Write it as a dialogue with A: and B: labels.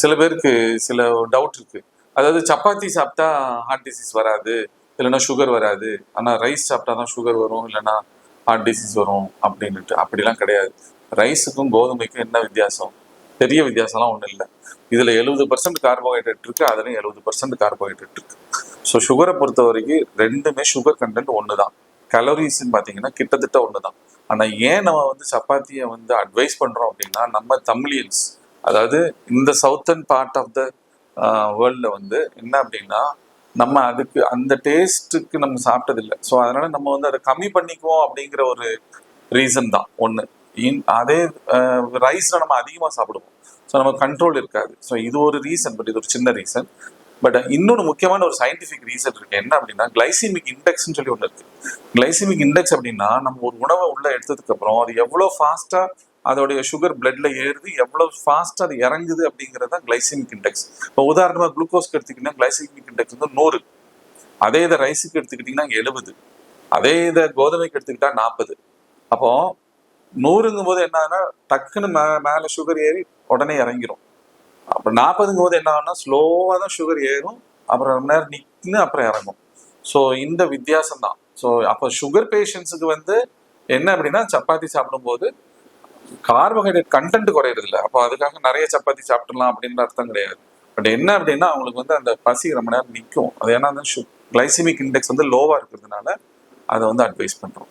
A: சில பேருக்கு சில டவுட் இருக்கு. அதாவது சப்பாத்தி சாப்பிட்டா ஹார்ட் டிசீஸ் வராது, இல்லைன்னா சுகர் வராது. ஆனால் ரைஸ் சாப்பிட்டா தான் சுகர் வரும், இல்லைன்னா ஹார்ட் டிசீஸ் வரும் அப்படின்னுட்டு. அப்படிலாம் கிடையாது. ரைஸுக்கும் கோதுமைக்கும் என்ன வித்தியாசம்? பெரிய வித்தியாசம்லாம் ஒன்றும் இல்லை. இதில் 70% கார்போஹைட்ரேட் இருக்கு, அதுலேயும் 70% கார்போஹைட்ரேட் இருக்கு. ஸோ சுகரை பொறுத்த வரைக்கும் ரெண்டுமே சுகர் கண்டென்ட் ஒன்று தான். கலோரிஸ்ன்னு பார்த்தீங்கன்னா கிட்டத்தட்ட ஒன்று தான். ஆனால் ஏன் நம்ம வந்து சப்பாத்தியை வந்து அட்வைஸ் பண்ணுறோம் அப்படின்னா, நம்ம தமிழியன்ஸ், அதாவது இந்த சவுத்தர்ன் பார்ட் ஆஃப் த வேர்ல்டில் வந்து என்ன அப்படின்னா, நம்ம அதுக்கு அந்த டேஸ்ட்டுக்கு நம்ம சாப்பிட்டதில்லை. ஸோ அதனால நம்ம வந்து அதை கம்மி பண்ணிக்குவோம் அப்படிங்கிற ஒரு ரீசன் தான் ஒன்று. அதே ரைஸில் நம்ம அதிகமாக சாப்பிடுவோம், ஸோ நம்ம கண்ட்ரோல் இருக்காது. ஸோ இது ஒரு ரீசன், பட் இது ஒரு சின்ன ரீசன். பட் இன்னொன்று முக்கியமான ஒரு சயின்டிஃபிக் ரீசன் இருக்கு. என்ன அப்படின்னா, கிளைசிமிக் இண்டெக்ஸ்ன்னு சொல்லி ஒன்று இருக்கு. கிளைசிமிக் இண்டெக்ஸ் அப்படின்னா, நம்ம ஒரு உணவை உள்ள எடுத்ததுக்கு அப்புறம் அது எவ்வளோ ஃபாஸ்டா அதோடைய சுகர் பிளட்ல ஏறுது, எவ்வளவு ஃபாஸ்டா அது இறங்குது அப்படிங்கிறது தான் கிளைசிமிக் இண்டெக்ஸ். இப்போ உதாரணமாக குளுக்கோஸ்க்கு எடுத்துக்கிட்டீங்கன்னா கிளைசிமிக் இண்டெக்ஸ் வந்து 100. அதே இதை ரைஸுக்கு எடுத்துக்கிட்டிங்கன்னா 70. அதே இதை கோதுமைக்கு எடுத்துக்கிட்டா 40. அப்போ 100ங்கும் போது என்ன ஆகுனா டக்குன்னு மேலே சுகர் ஏறி உடனே இறங்கிரும். அப்புறம் 40ங்கும் போது என்ன ஆகுனா ஸ்லோவாக தான் சுகர் ஏறும், அப்புறம் ரொம்ப நேரம் நிற்குன்னு அப்புறம் இறங்கும். ஸோ இந்த வித்தியாசம் தான். ஸோ அப்போ சுகர் பேஷண்ட்ஸுக்கு வந்து என்ன அப்படின்னா, சப்பாத்தி சாப்பிடும்போது கார்போஹைட்ரேட் கண்டென்ட் குறையிறது இல்லை. அப்போ அதுக்காக நிறைய சப்பாத்தி சாப்பிடலாம் அப்படின்ற அர்த்தம் கிடையாது. பட் என்ன அப்படின்னா, அவங்களுக்கு வந்து அந்த பசி ரொம்ப நேரம் நிற்கும். அது ஏன்னா கிளைசிமிக் இண்டெக்ஸ் வந்து லோவாக இருக்கிறதுனால அதை வந்து அட்வைஸ் பண்ணுறோம்.